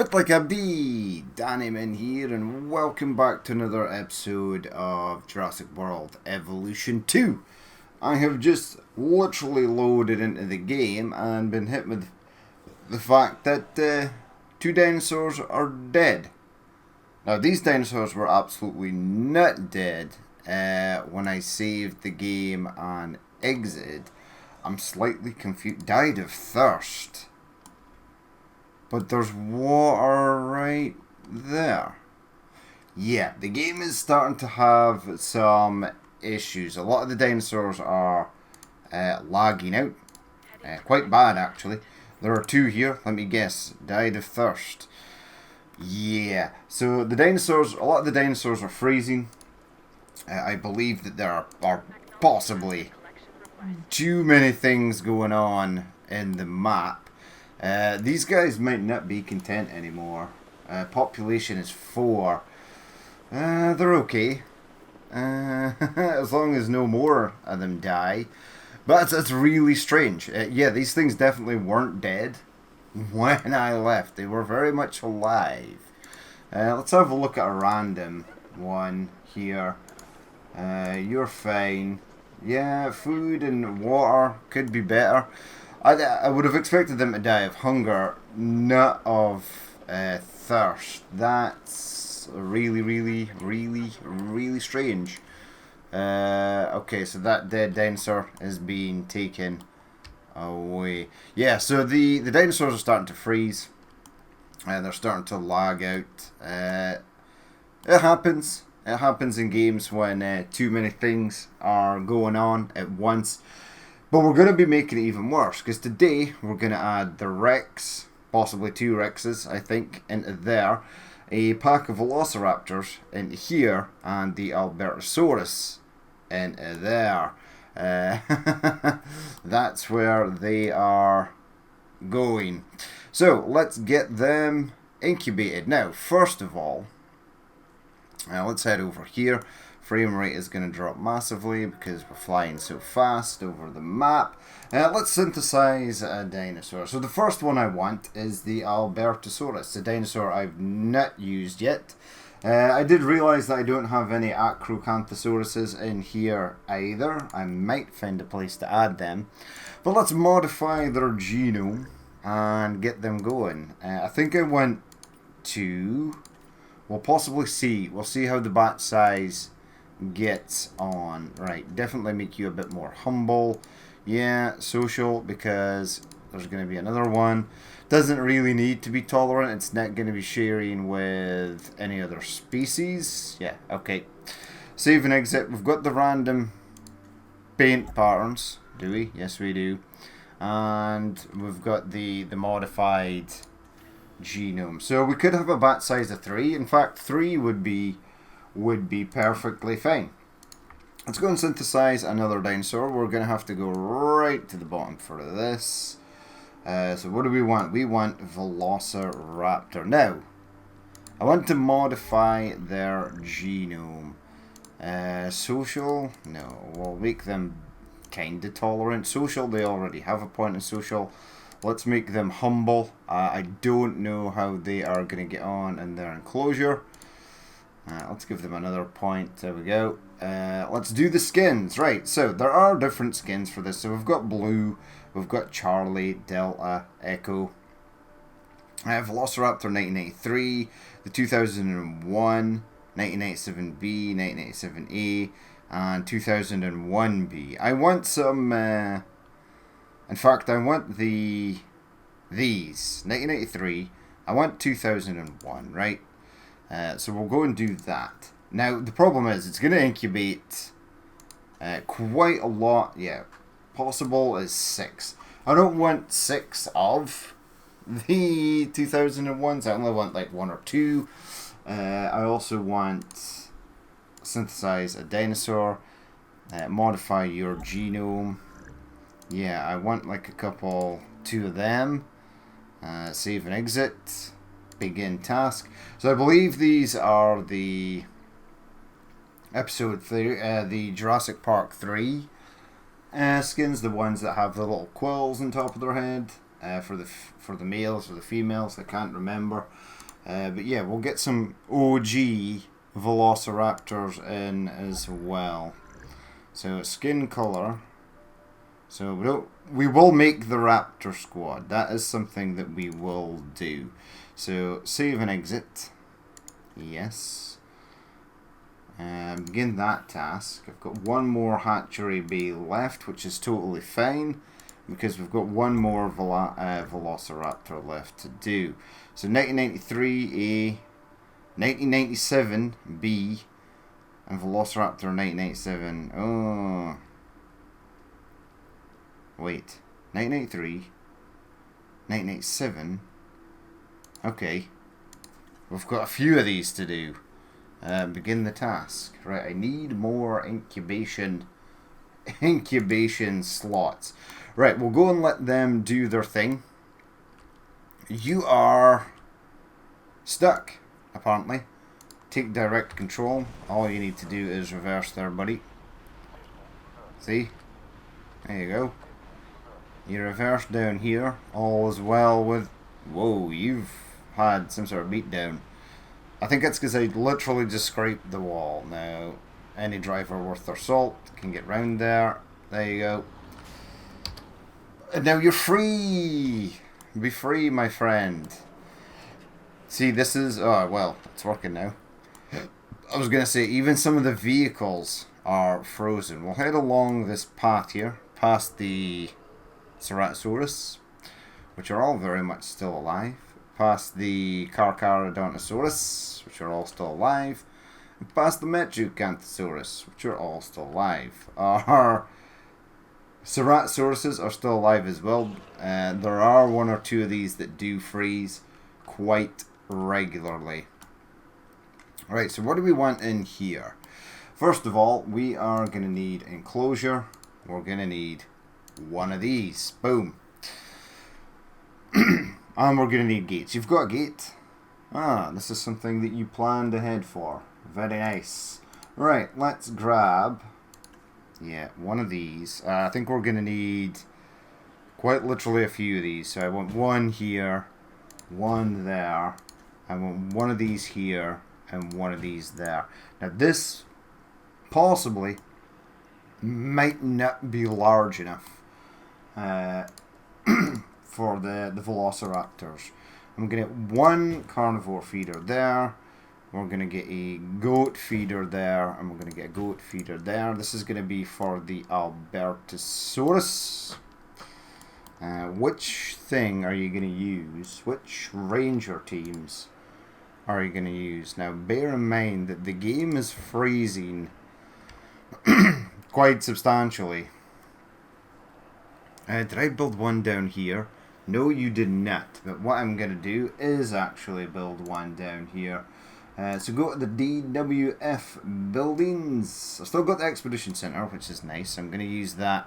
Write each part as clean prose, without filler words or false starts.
Fit like a bee, Dannyman here, and welcome back to another episode of Jurassic World Evolution 2. I have just literally loaded into the game and been hit with the fact that two dinosaurs are dead. Now, these dinosaurs were absolutely not dead when I saved the game and exited. I'm slightly confused. Died of thirst. But there's water right there. Yeah, the game is starting to have some issues. A lot of the dinosaurs are lagging out. Quite bad, actually. There are two here. Let me guess. Died of thirst. Yeah. So the dinosaurs, a lot of the dinosaurs are freezing. I believe that there are possibly too many things going on in the map. These guys might not be content anymore. Population is 4. They're okay. As long as no more of them die. But it's really strange. Yeah, these things definitely weren't dead when I left. They were very much alive. Let's have a look at a random one here. You're fine. Yeah, food and water could be better. I would have expected them to die of hunger, not of thirst. That's really strange. Okay, so that dead dinosaur is being taken away. Yeah, so the dinosaurs are starting to freeze. They're starting to lag out. It happens. It happens in games when too many things are going on at once. But we're going to be making it even worse, because today we're going to add the Rex, possibly 2 Rexes, I think, into there, a pack of Velociraptors into here, and the Albertosaurus into there. That's where they are going. So, let's get them incubated. Now, first of all, let's head over here. Frame rate is going to drop massively because we're flying so fast over the map. Let's synthesize a dinosaur. So the first one I want is the Albertosaurus, a dinosaur I've not used yet. I did realize that I don't have any Acrocanthosauruses in here either. I might find a place to add them. But let's modify their genome and get them going. I think I want to... We'll possibly see. We'll see how the bat size gets on. Right, definitely make you a bit more humble. Yeah, social, because there's going to be another one. Doesn't really need to be tolerant. It's not going to be sharing with any other species. Yeah, okay. Save and exit. We've got the random paint patterns. Do we? Yes, we do. And we've got the modified genome. So we could have a bat size of 3. In fact, 3 would be perfectly fine. Let's go and synthesize another dinosaur. We're going to have to go right to the bottom for this. So what do we want? We want Velociraptor. Now, I want to modify their genome. Social? No, we'll make them kind of tolerant. Social, they already have a point in social. Let's make them humble. I don't know how they are going to get on in their enclosure. Let's give them another point. There we go. Let's do the skins. Right, so there are different skins for this. So we've got Blue, we've got Charlie, Delta, Echo. Velociraptor 1993, the 2001, 1997B, 1997A, and 2001B. I want some... in fact, I want these. 1983. I want 2001, right? So we'll go and do that. Now, the problem is, it's going to incubate quite a lot. Yeah, possible is 6. I don't want 6 of the 2001s. I only want like 1 or 2. I also want synthesize a dinosaur. Modify your genome. Yeah, I want like a couple, 2 of them. Save and exit. Begin task. So I believe these are the episode 3, the Jurassic Park 3 skins, the ones that have the little quills on top of their head. for the males or the females. I can't remember. But yeah, we'll get some OG Velociraptors in as well. So skin color. So we will make the Raptor squad. That is something that we will do. So save and exit. Yes. Begin that task. I've got one more hatchery bay left, which is totally fine because we've got one more Velociraptor left to do. So 1993 A, 1997 B, and Velociraptor 1997. Oh. Wait. 1993. 1997. Okay. We've got a few of these to do. Begin the task. Right, I need more incubation slots. Right, we'll go and let them do their thing. You are stuck, apparently. Take direct control. All you need to do is reverse there, buddy. See? There you go. You reverse down here. All is well with... Whoa, you've had some sort of beatdown. I think it's because I literally just scraped the wall. Now, any driver worth their salt can get round there. There you go. And now you're free! Be free, my friend. See, this is... Oh, well, it's working now. I was going to say, even some of the vehicles are frozen. We'll head along this path here, past the Ceratosaurus, which are all very much still alive. Past the Carcharodontosaurus, which are all still alive. And past the Metrocanthosaurus, which are all still alive. Our Ceratosauruses are still alive as well. There are one or two of these that do freeze quite regularly. Right, so what do we want in here? First of all, we are going to need enclosure. We're going to need one of these. Boom. And we're going to need gates. You've got a gate. Ah, this is something that you planned ahead for. Very nice. Right, let's grab... Yeah, one of these. I think we're going to need quite literally a few of these. So I want one here, one there. I want one of these here, and one of these there. Now this possibly might not be large enough for the Velociraptors. I'm going to get one carnivore feeder there. We're going to get a goat feeder there, and we're going to get a goat feeder there. This is going to be for the Albertosaurus. Which thing are you going to use? Which ranger teams are you going to use? Now, bear in mind that the game is freezing quite substantially. Did I build one down here? No, you did not. But what I'm going to do is actually build one down here. So go to the DWF buildings. I've still got the Expedition Center, which is nice. I'm going to use that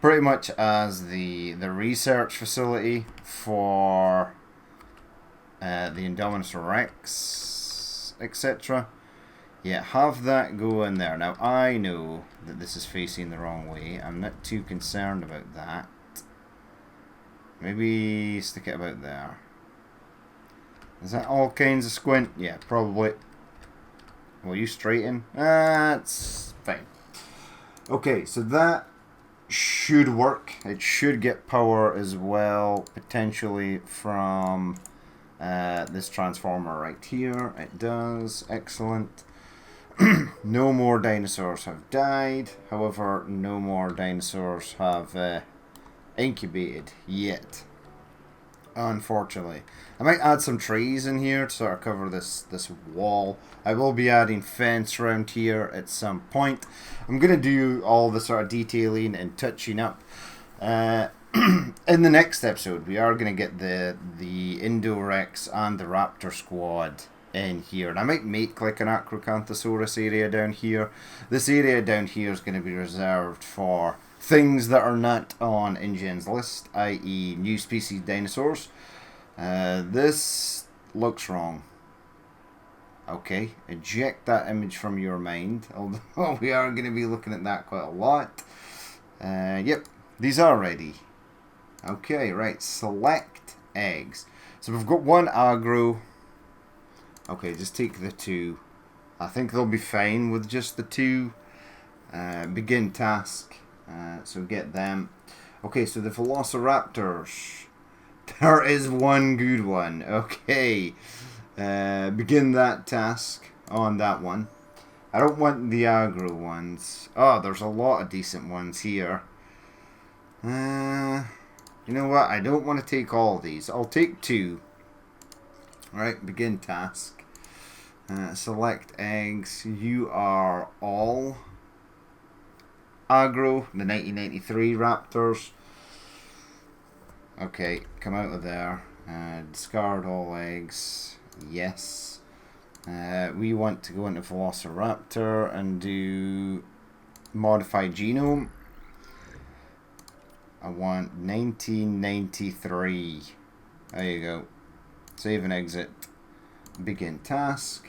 pretty much as the research facility for the Indominus Rex, etc. Yeah, have that go in there. Now, I know that this is facing the wrong way. I'm not too concerned about that. Maybe stick it about there. Is that all kinds of squint? Yeah, probably. Will you straighten? That's fine. Okay, so that should work. It should get power as well, potentially from this transformer right here. It does. Excellent. No more dinosaurs have died. However, no more dinosaurs have incubated yet. Unfortunately. I might add some trees in here to sort of cover this wall. I will be adding fence around here at some point. I'm going to do all the sort of detailing and touching up. In the next episode, we are going to get the Indorex and the Raptor squad in here. And I might make like an Acrocanthosaurus area down here. This area down here is going to be reserved for things that are not on INGEN's list, i.e. new species dinosaurs. This looks wrong. Okay, eject that image from your mind, although we are going to be looking at that quite a lot. Yep, these are ready. Okay, right. Select eggs. So we've got one aggro. Okay, just take the 2. I think they'll be fine with just the 2. Begin task. So get them. Okay, so the Velociraptors. There is one good one. Okay. Begin that task on that one. I don't want the aggro ones. Oh, there's a lot of decent ones here. You know what? I don't want to take all these. I'll take 2. Alright, begin task. Select eggs. You are all aggro, the 1993 Raptors. Okay, come out of there. Discard all eggs. Yes. We want to go into Velociraptor and do modify genome. I want 1993. There you go. Save and exit. Begin task.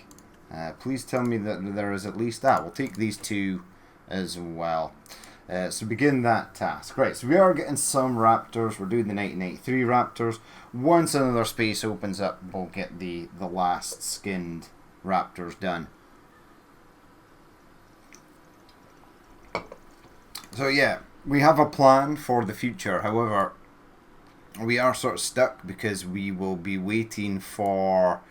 Please tell me that there is at least that. We'll take these 2 as well. So begin that task. Right, so we are getting some raptors. We're doing the 1993 raptors. Once another space opens up, we'll get the last skinned raptors done. So yeah, we have a plan for the future. However, we are sort of stuck because we will be waiting for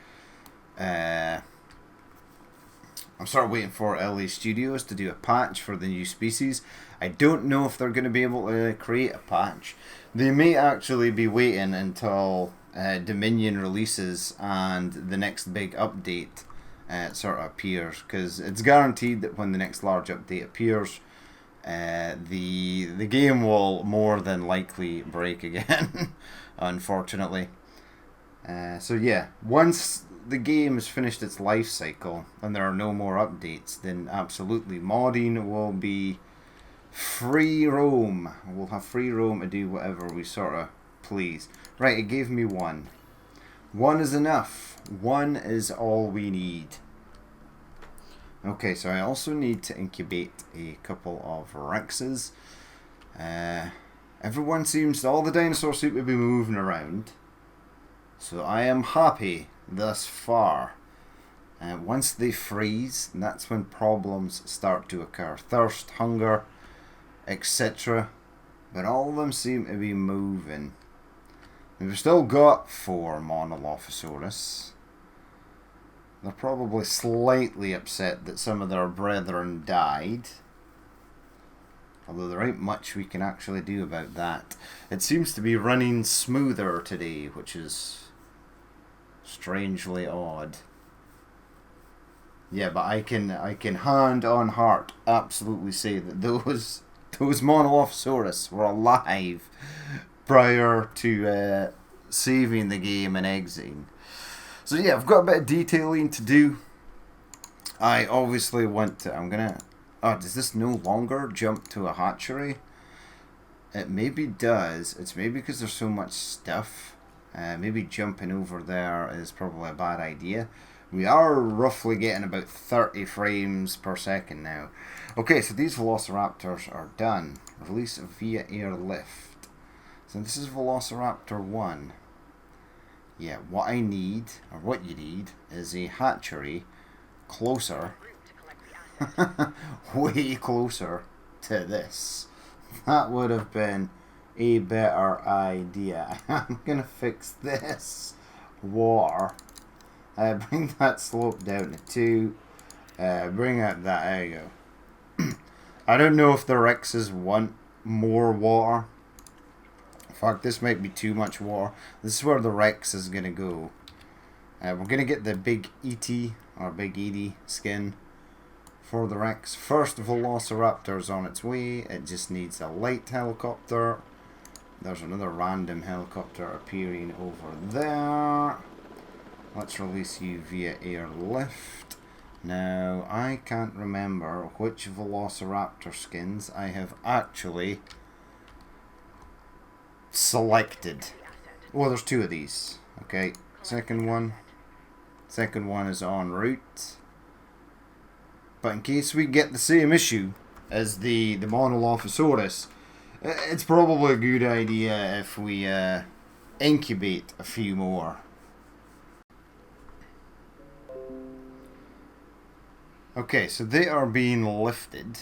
I'm sort of waiting for LA Studios to do a patch for the new species. I don't know if they're going to be able to create a patch. They may actually be waiting until Dominion releases and the next big update sort of appears, because it's guaranteed that when the next large update appears, the game will more than likely break again, unfortunately. So yeah, once the game has finished its life cycle and there are no more updates, then absolutely modding will be free roam. We'll have free roam to do whatever we sort of please. Right, it gave me 1. 1 is enough. 1 is all we need. Okay, so I also need to incubate a couple of Rexes. Everyone seems, all the dinosaurs seem to be moving around. So I am happy thus far. Once they freeze, that's when problems start to occur. Thirst, hunger, etc. But all of them seem to be moving. And we've still got 4 Monolophosaurus. They're probably slightly upset that some of their brethren died. Although there ain't much we can actually do about that. It seems to be running smoother today, which is strangely odd. Yeah, but I can hand on heart absolutely say that those Monolophosaurus were alive prior to saving the game and exiting. So yeah, I've got a bit of detailing to do. I obviously want to, oh, does this no longer jump to a hatchery? It maybe does. It's maybe because there's so much stuff. Maybe jumping over there is probably a bad idea. We are roughly getting about 30 frames per second now. Okay, so these Velociraptors are done. Release via airlift. So this is Velociraptor 1. Yeah, what I need, or what you need, is a hatchery closer. Way closer to this. That would have been a better idea. I'm gonna fix this water. Bring that slope down to 2. Bring out that. There you go. I don't know if the Rexes want more water. In fact, this might be too much water. This is where the Rex is gonna go. We're gonna get the big Eatie or big Eatie skin for the Rex. First Velociraptor's on its way. It just needs a light helicopter. There's another random helicopter appearing over there. Let's release you via airlift. Now, I can't remember which Velociraptor skins I have actually selected. Oh, there's 2 of these. Okay, second one. Second one is en route. But in case we get the same issue as the Monolophosaurus, It's probably a good idea if we incubate a few more. Okay, so they are being lifted.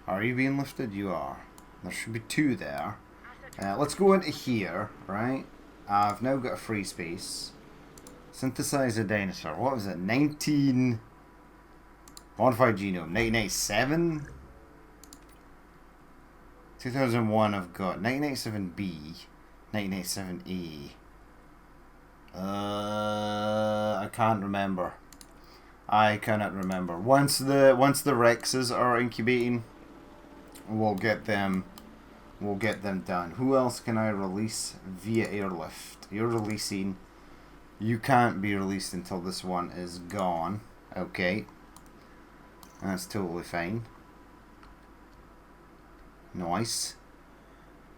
Are you being lifted? You are. There should be 2 there. Let's go into here, right? I've now got a free space. Synthesize a dinosaur. What was it? 19... Modified genome. 1997? 2001 I've got. 1997B. 1997A. I can't remember. I cannot remember. Once the Rexes are incubating, we'll get them done. Who else can I release via airlift? You're releasing. You can't be released until this one is gone. Okay. That's totally fine. Nice.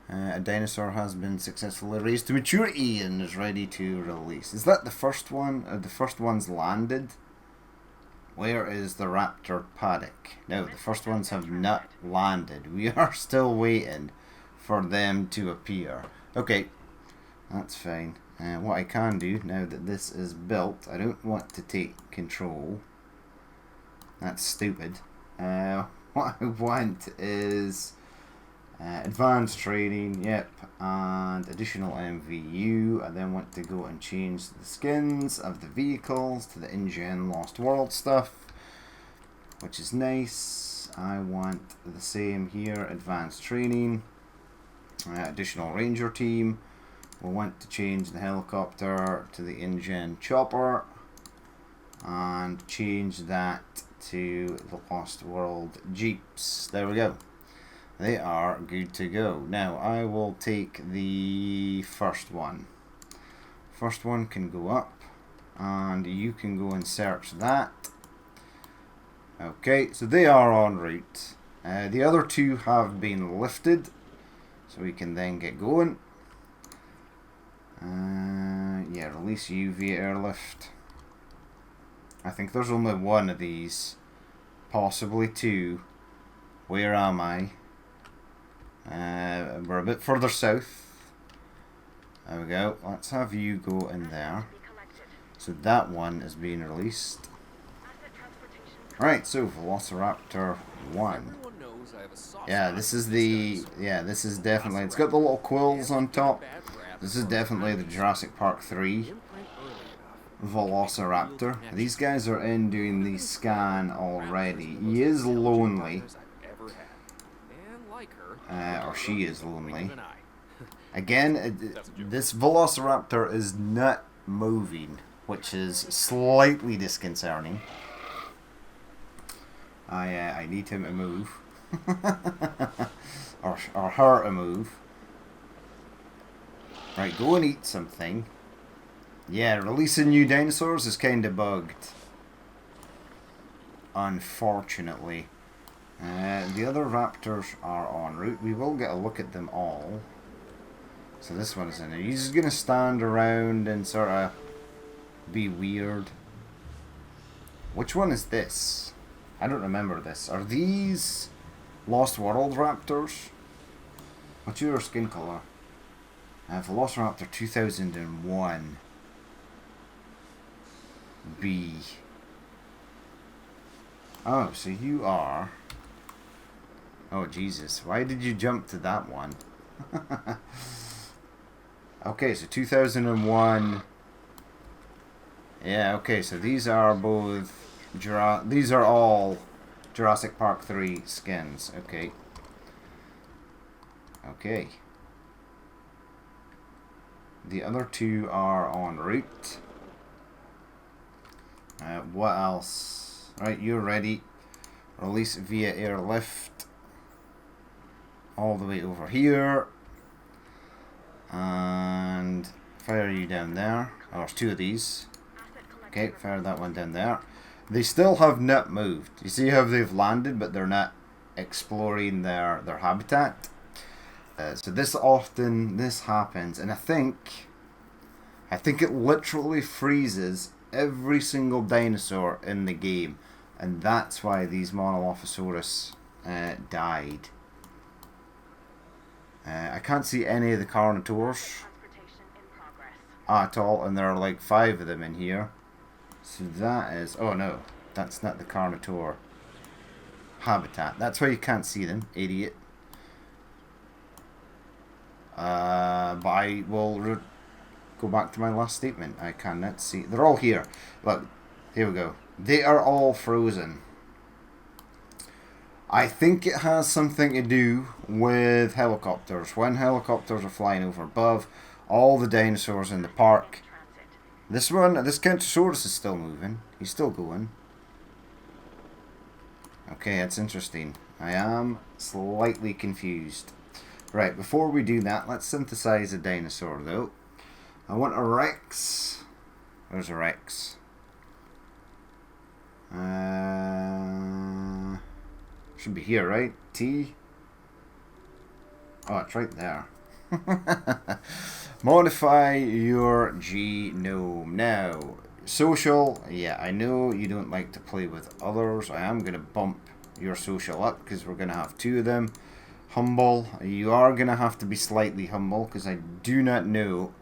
A dinosaur has been successfully raised to maturity and is ready to release. Is that the first one? The first one's landed? Where is the raptor paddock? No, the first ones have not landed. We are still waiting for them to appear. Okay, that's fine. What I can do, now that this is built, I don't want to take control. That's stupid. What I want is advanced training, yep, and additional MVU. I then want to go and change the skins of the vehicles to the INGEN Lost World stuff, which is nice. I want the same here, advanced training, additional ranger team. We'll want to change the helicopter to the INGEN chopper and change that to the Lost World jeeps. There we go. They are good to go. Now I will take the first one. First one can go up, and you can go and search that. Okay, so they are en route. The other 2 have been lifted, so we can then get going. Yeah, release you via airlift. I think there's only 1 of these, possibly 2. Where am I? We're a bit further south. There we go. Let's have you go in there. So that one is being released. Right, so Velociraptor 1. Yeah, this is definitely, it's got the little quills on top. This is definitely the Jurassic Park 3 Velociraptor. These guys are in doing the scan already. He is lonely. Or she is lonely. Again, this Velociraptor is not moving, which is slightly disconcerting. I need him to move. or her to move. Right, go and eat something. Yeah, releasing new dinosaurs is kind of bugged. Unfortunately. The other raptors are en route. We will get a look at them all. So this one is in there. He's just going to stand around and sort of be weird. Which one is this? I don't remember this. Are these Lost World raptors? What's your skin color? Velociraptor 2001 B. Oh, so you are... Oh, Jesus. Why did you jump to that one? Okay, so 2001... Yeah, okay, so these are both... These are all Jurassic Park 3 skins. Okay. Okay. The other 2 are en route. What else? Right, you're ready. Release via airlift. All the way over here. And fire you down there. Oh, there's 2 of these. Okay, fire that one down there. They still have not moved. You see how they've landed, but they're not exploring their habitat. So this happens, and I think it literally freezes every single dinosaur in the game. And that's why these Monolophosaurus died. I can't see any of the Carnotaurs at all, and there are like 5 of them in here. So that is... oh no, that's not the Carnotaur habitat. That's why you can't see them, idiot. But I will go back to my last statement. I cannot see... they're all here. Look, here we go. They are all frozen. I think it has something to do with helicopters. When helicopters are flying over above, all the dinosaurs in the park... this Kentosaurus is still moving. He's still going. Okay, that's interesting. I am slightly confused. Right, before we do that, let's synthesize a dinosaur, though. I want a Rex. There's a Rex. Should be here, right? T. Oh, it's right there. Modify your genome. Now, social. Yeah, I know you don't like to play with others. I am going to bump your social up because we're going to have 2 of them. Humble. You are going to have to be slightly humble because I do not know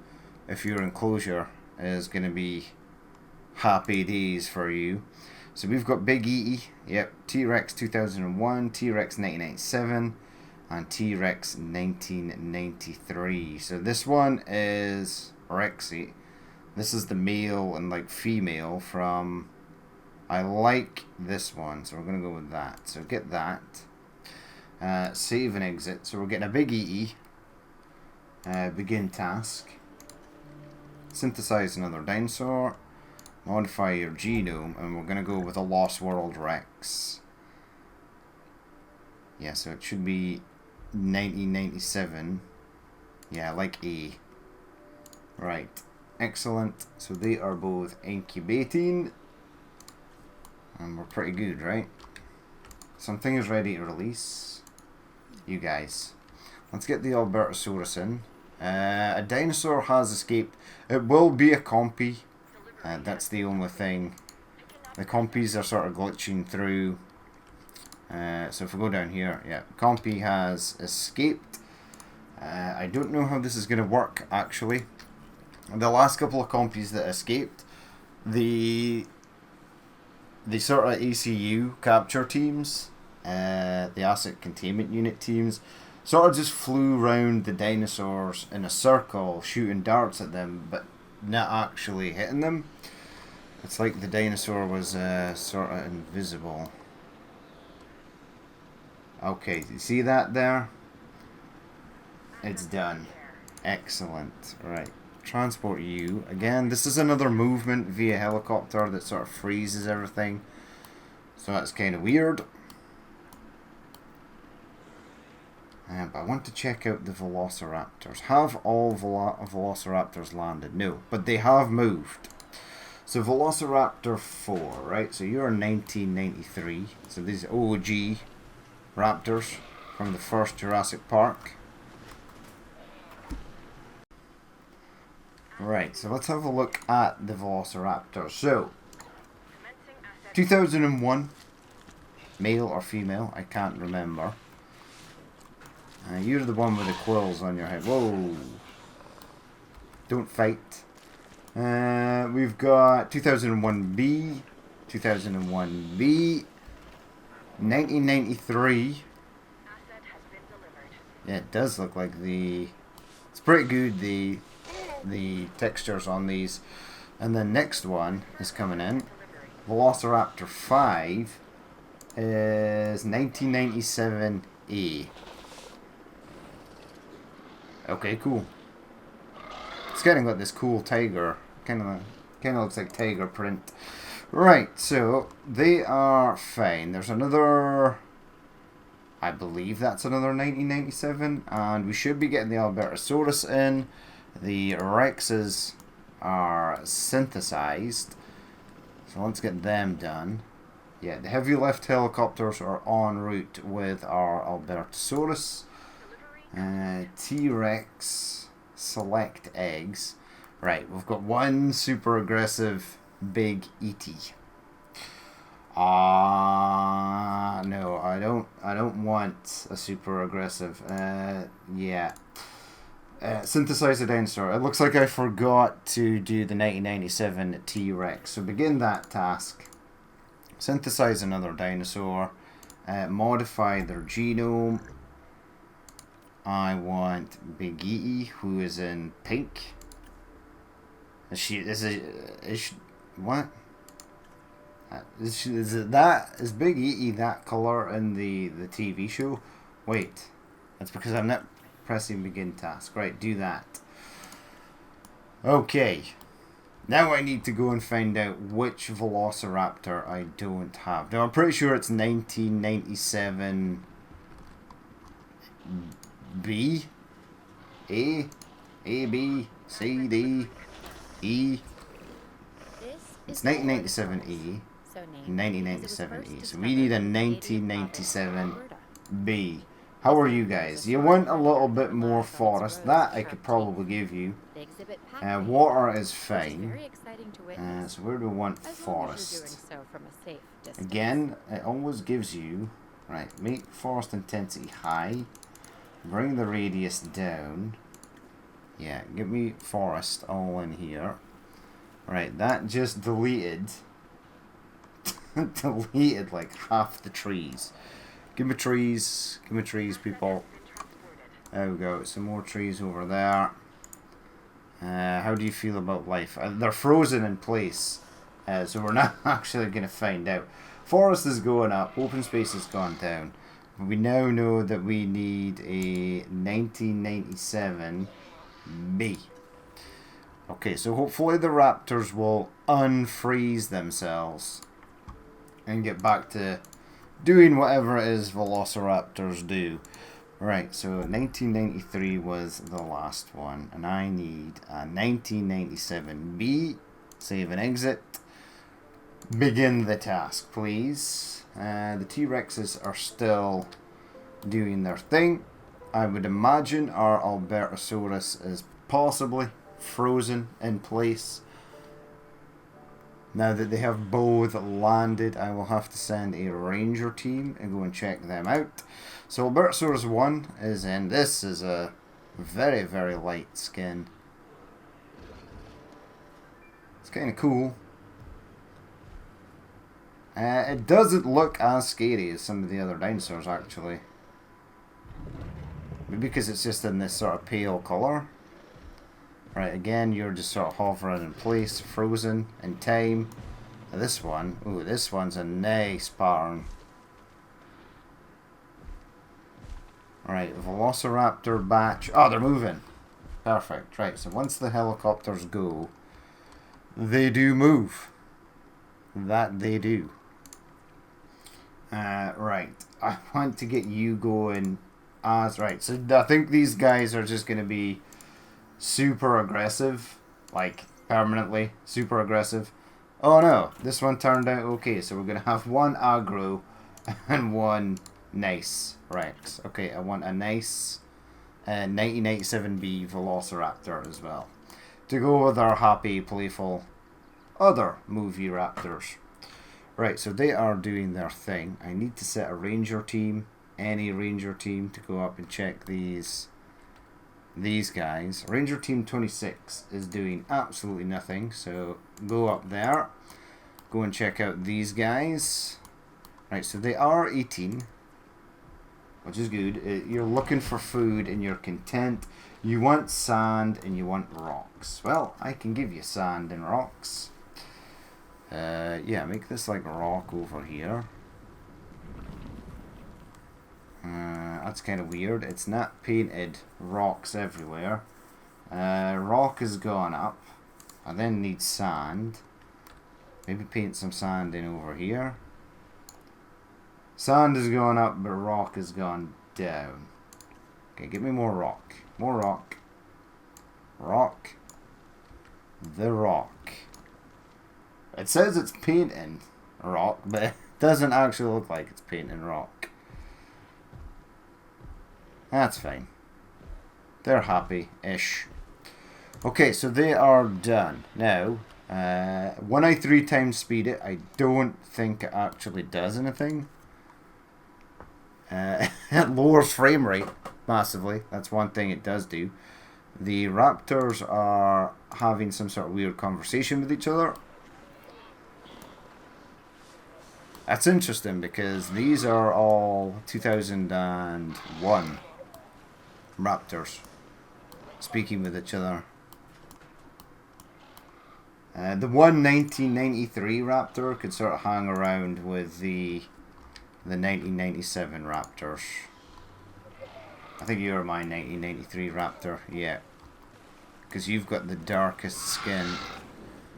if your enclosure is going to be happy days for you. So we've got Big Eatie, yep, T-Rex 2001, T-Rex 1997, and T-Rex 1993. So this one is Rexy. This is the male and like female from... I like this one, so we're going to go with that. So get that. Save and exit. So we're getting a Big Eatie. Begin task. Synthesize another dinosaur. Modify your genome, and we're going to go with a Lost World Rex. Yeah, so it should be 1997. Yeah, like A. Right, excellent. So they are both incubating, and we're pretty good, right? Something is ready to release. You guys. Let's get the Albertosaurus in. A dinosaur has escaped. It will be a compy. That's the only thing. The compies are sort of glitching through. So if we go down here, yeah, compy has escaped. I don't know how this is going to work actually. The last couple of compies that escaped, the sort of ACU capture teams, the asset containment unit teams, sort of just flew around the dinosaurs in a circle, shooting darts at them, but not actually hitting them. It's like the dinosaur was sort of invisible. Okay, you see that there? It's done. Excellent. Right. Transport you. Again, this is another movement via helicopter that sort of freezes everything. So that's kind of weird. But I want to check out the Velociraptors. Have all Velociraptors landed? No, but they have moved. So Velociraptor 4, right? So you're 1993. So these OG raptors from the first Jurassic Park. Right, so let's have a look at the Velociraptor. So, 2001, male or female, I can't remember. You're the one with the quills on your head. Whoa. Don't fight. We've got 2001B, 2001B, 1993. Yeah, it does look like the... It's pretty good, the textures on these. And the next one is coming in. Velociraptor 5 is 1997A. Okay, cool. It's getting like this cool tiger. Kind of looks like tiger print. Right, so they are fine. There's another... I believe that's another 1997. And we should be getting the Albertosaurus in. The Rexes are synthesized. So let's get them done. Yeah, the heavy lift helicopters are en route with our Albertosaurus. T-Rex select eggs. Right, we've got one super aggressive big Eatie. No, I don't want a super aggressive. Yeah. Synthesize a dinosaur. It looks like I forgot to do the 1997 T-Rex. So begin that task. Synthesize another dinosaur. Modify their genome. I want Big Eatie, who is in pink. What? Is Big Eatie that color in the TV show? Wait, that's because I'm not pressing begin task. Right, do that. Okay. Now I need to go and find out which Velociraptor I don't have. Now I'm pretty sure it's 1997 B, A, B, C, D, E. It's 1997 E, 1997 E. So we need a 1997 B. How are you guys? You want a little bit more forest. That I could probably give you. Water is fine. So where do we want forest? Again, it always gives you... Right, make forest intensity high. Bring the radius down. Yeah, give me forest all in here. Right, that just deleted... deleted like half the trees. Give me trees, people. There we go, some more trees over there. How do you feel about life? They're frozen in place, so we're not actually going to find out. Forest is going up, open space has gone down. We now know that we need a 1997 B. Okay, so hopefully the raptors will unfreeze themselves and get back to doing whatever it is Velociraptors do. Right, so 1993 was the last one, and I need a 1997 B. Save and exit. Begin the task, please. The T-Rexes are still doing their thing. I would imagine our Albertosaurus is possibly frozen in place. Now that they have both landed, I will have to send a ranger team and go and check them out. So Albertosaurus 1 is in. This is a very, very light skin. It's kind of cool. It doesn't look as scary as some of the other dinosaurs, actually. Maybe because it's just in this sort of pale colour. Right, again, you're just sort of hovering in place, frozen in time. This one, ooh, this one's a nice pattern. Right, Velociraptor batch. Oh, they're moving. Perfect. Right, so once the helicopters go, they do move. That they do. Right, I want to get you going as... Right, so I think these guys are just going to be super aggressive, like permanently super aggressive. Oh no, this one turned out okay, so we're gonna have one aggro and one nice Rex. Okay, I want a nice 1997B Velociraptor as well to go with our happy, playful other movie raptors. Right, so they are doing their thing. I need to set a ranger team, any ranger team, to go up and check these guys. Ranger Team 26 is doing absolutely nothing, so go up there. Go and check out these guys. Right, so they are eating, which is good. You're looking for food and you're content. You want sand and you want rocks. Well, I can give you sand and rocks. Yeah, make this like rock over here. That's kind of weird. It's not painted rocks everywhere. Rock has gone up. I then need sand. Maybe paint some sand in over here. Sand has gone up, but rock has gone down. Okay, give me more rock. More rock. Rock. The rock. It says it's painting rock, but it doesn't actually look like it's painting rock. That's fine. They're happy-ish. Okay, so they are done. Now, When I 3 times speed it, I don't think it actually does anything. It lowers frame rate massively. That's one thing it does do. The raptors are having some sort of weird conversation with each other. That's interesting because these are all 2001 raptors speaking with each other. The one 1993 raptor could sort of hang around with the 1997 raptors. I think you're my 1993 raptor, yeah. Because you've got the darkest skin.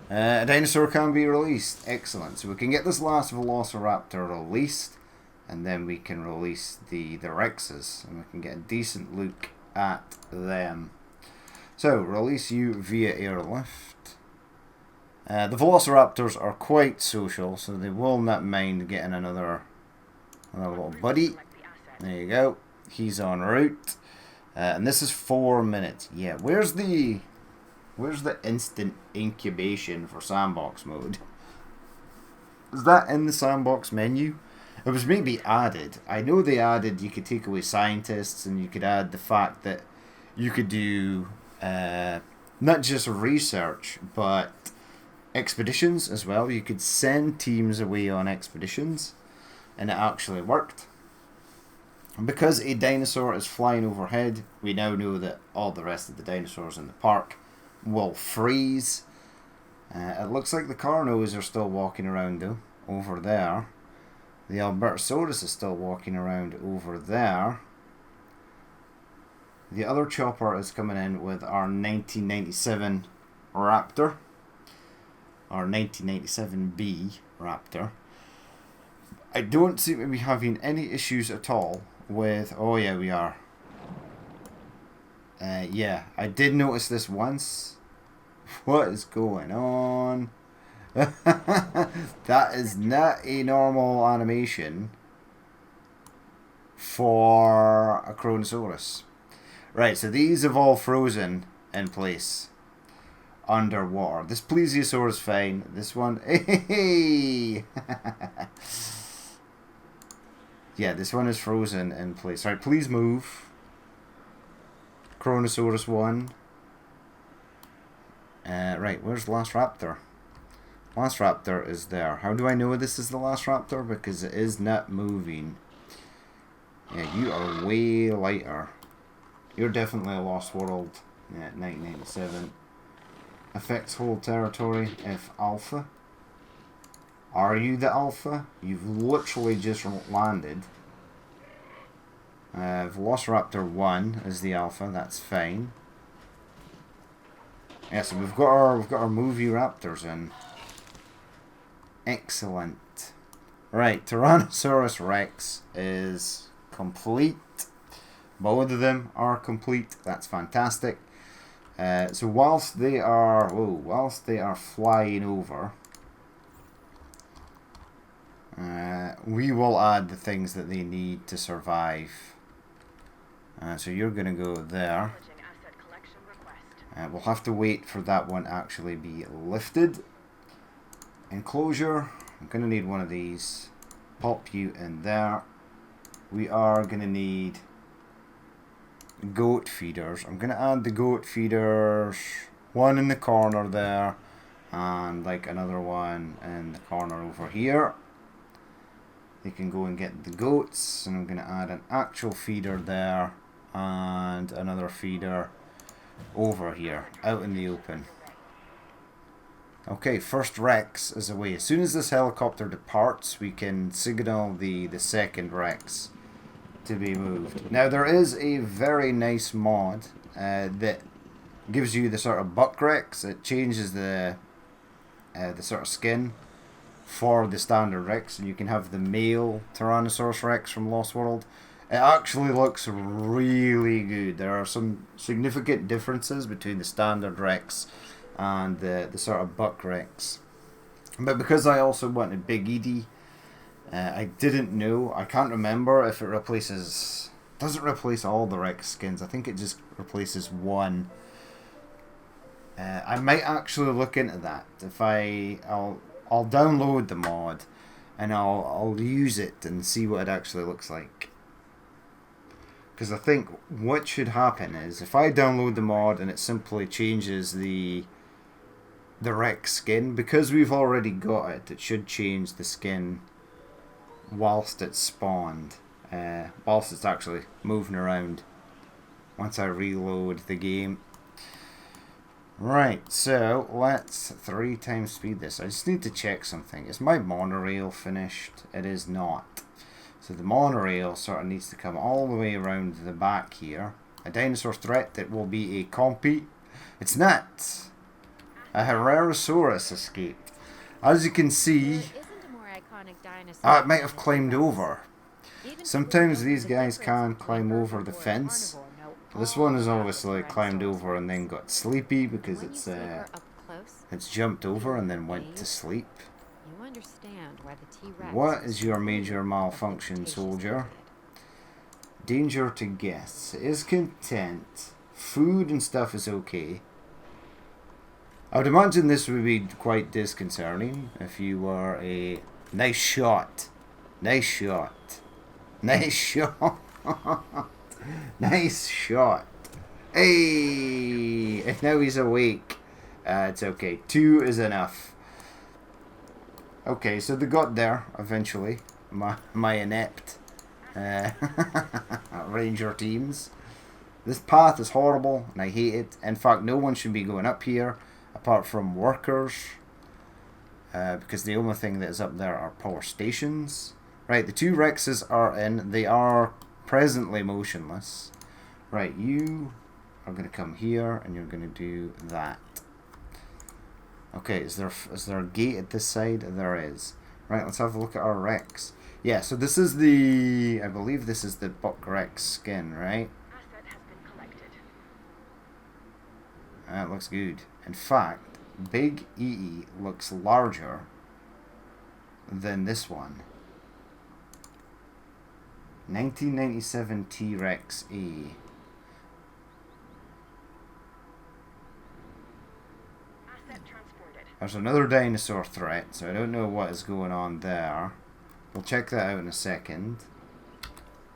A dinosaur can be released. Excellent. So we can get this last Velociraptor released, and then we can release the Rexes, and we can get a decent look at them. So, release you via airlift. The Velociraptors are quite social, so they will not mind getting another little buddy. There you go. He's en route. And this is 4 minutes. Yeah, where's the instant incubation for Sandbox mode? Is that in the Sandbox menu? It was maybe added. I know they added you could take away scientists, and you could add the fact that you could do not just research, but expeditions as well. You could send teams away on expeditions, and it actually worked. And because a dinosaur is flying overhead, we now know that all the rest of the dinosaurs in the park will freeze. It looks like the Carnos are still walking around though, over there. The Albertosaurus is still walking around over there. The other chopper is coming in with our 1997 Raptor. Our 1997B Raptor. I don't seem to be having any issues at all with... Oh yeah, we are. Yeah, I did notice this once. What is going on? That is not a normal animation for a Kronosaurus. Right, so these have all frozen in place underwater. This plesiosaur is fine. This one... Hey! Yeah, this one is frozen in place. Right, please move. Kronosaurus 1. Right, where's the last raptor? Last raptor is there. How do I know this is the last raptor? Because it is not moving. Yeah, you are way lighter. You're definitely a Lost World. Yeah, 1997. Affects whole territory if alpha. Are you the alpha? You've literally just landed. Velociraptor 1 is the alpha. That's fine. Yeah, so we've got our movie raptors in. Excellent. Right, Tyrannosaurus Rex is complete. Both of them are complete. That's fantastic. So whilst they are flying over, we will add the things that they need to survive. So you're going to go there. We'll have to wait for that one to actually be lifted. Enclosure. I'm going to need one of these. Pop you in there. We are going to need goat feeders. I'm going to add the goat feeders. One in the corner there. And like another one in the corner over here. They can go and get the goats. And I'm going to add an actual feeder there. And another feeder over here, out in the open. Okay, first Rex is away. As soon as this helicopter departs, we can signal the second Rex to be moved. Now, there is a very nice mod that gives you the sort of buck Rex. It changes the sort of skin for the standard Rex, and you can have the male Tyrannosaurus Rex from Lost World. It actually looks really good. There are some significant differences between the standard Rex and the sort of buck Rex. But because I also wanted Big Eatie, I didn't know. I can't remember if it replaces... doesn't replace all the Rex skins. I think it just replaces one. I might actually look into that. If I'll download the mod and I'll use it and see what it actually looks like. Because I think what should happen is if I download the mod and it simply changes the Rex skin, because we've already got it, it should change the skin whilst it's spawned, whilst it's actually moving around once I reload the game. Right, so let's 3 times speed this. I just need to check something. Is my monorail finished? It is not. So the monorail sort of needs to come all the way around the back here. A dinosaur threat that will be a compy. It's not. A Herrerasaurus escaped. As you can see, it might have climbed over. Sometimes these guys can climb over the fence. This one has obviously climbed over and then got sleepy because it's jumped over and then went to sleep. What is your major malfunction, soldier? Danger to guests. Is content. Food and stuff is okay. I would imagine this would be quite disconcerting if you were a... Nice shot. Nice shot. Nice shot. Nice shot. Hey! And now he's awake. It's okay. 2 is enough. Okay, so they got there eventually. My inept ranger teams. This path is horrible and I hate it. In fact, no one should be going up here apart from workers. Because the only thing that is up there are power stations. Right, the 2 Rexes are in. They are presently motionless. Right, you are going to come here and you're going to do that. Okay, is there a gate at this side? There is. Right, let's have a look at our Rex. Yeah, so this is the... I believe this is the Buck Rex skin, right? Asset has been collected. That looks good. In fact, Big Eatie looks larger than this one. 1997 T-Rex A. There's another dinosaur threat, so I don't know what is going on there. We'll check that out in a second.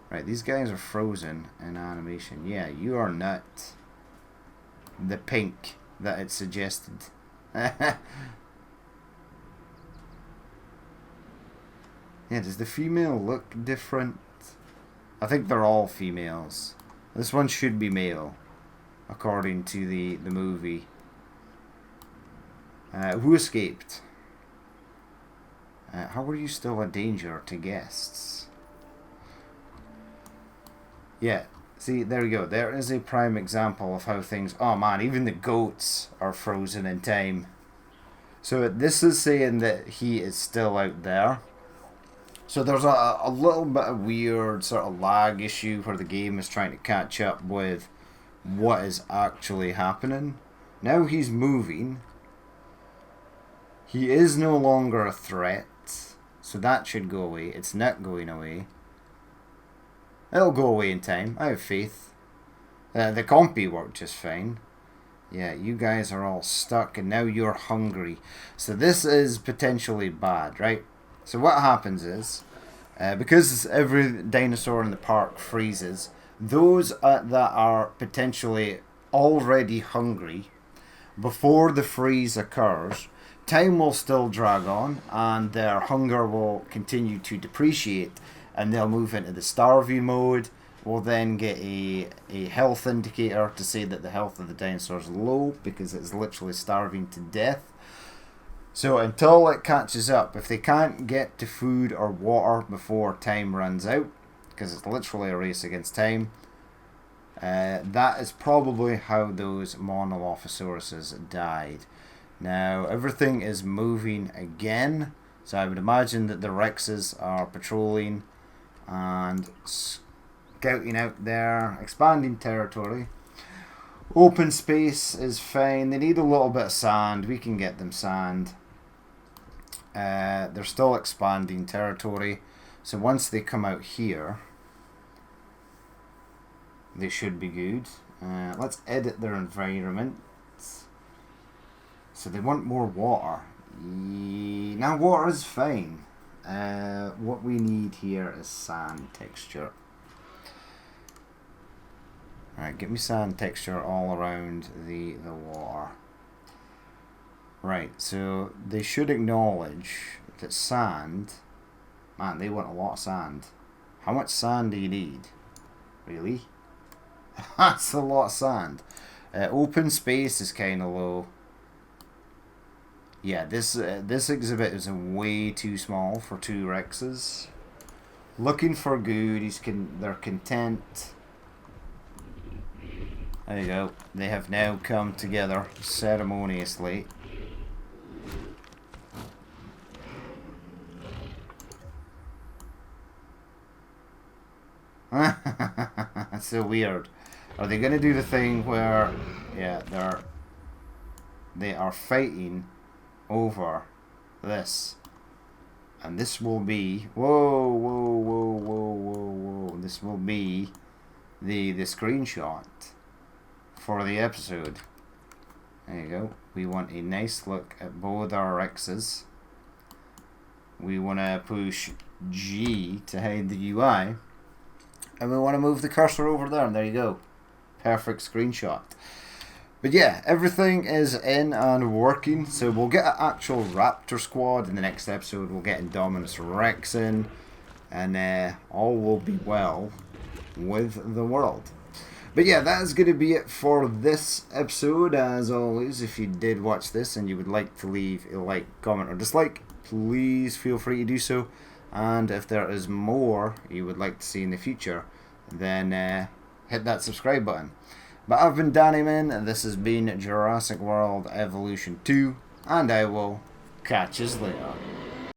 Right, these guys are frozen in animation. Yeah, you are not the pink that it suggested. Yeah, does the female look different? I think they're all females. This one should be male, according to the movie. Who escaped? How are you still a danger to guests? Yeah, see, there we go. There is a prime example of how things... Oh man, even the goats are frozen in time. So this is saying that he is still out there. So there's a little bit of weird sort of lag issue where the game is trying to catch up with what is actually happening. Now he's moving. He is no longer a threat, so that should go away. It's not going away. It'll go away in time. I have faith. The compy worked just fine. Yeah, you guys are all stuck, and now you're hungry. So this is potentially bad, right? So what happens is, because every dinosaur in the park freezes, those that are potentially already hungry, before the freeze occurs, time will still drag on and their hunger will continue to depreciate and they'll move into the starving mode. We'll then get a health indicator to say that the health of the dinosaur is low because it's literally starving to death. So until it catches up, if they can't get to food or water before time runs out, because it's literally a race against time, that is probably how those Monolophosauruses died. Now everything is moving again, so I would imagine that the Rexes are patrolling and scouting out there, expanding territory. Open space is fine. They need a little bit of sand. We can get them sand. They're still expanding territory, so once they come out here, they should be good. Let's edit their environment. So they want more water. Now water is fine. What we need here is sand texture. Alright, get me sand texture all around the water. Right, so they should acknowledge that sand... Man, they want a lot of sand. How much sand do you need? Really? That's a lot of sand. Open space is kind of low. Yeah, this exhibit is way too small for 2 Rexes. Looking for good, they're content. There you go. They have now come together ceremoniously. That's so weird. Are they going to do the thing where, yeah, they are fighting over this, and this will be whoa. This will be the screenshot for the episode. There you go. We want a nice look at both our Rexes. We want to push G to hide the UI. And we want to move the cursor over there, and there you go. Perfect screenshot. But yeah, everything is in and working. So we'll get an actual Raptor squad in the next episode. We'll get Indominus Rex in. And all will be well with the world. But yeah, that is going to be it for this episode. As always, if you did watch this and you would like to leave a like, comment, or dislike, please feel free to do so. And if there is more you would like to see in the future, then hit that subscribe button. But I've been Danny Min, and this has been Jurassic World Evolution 2, and I will catch you later.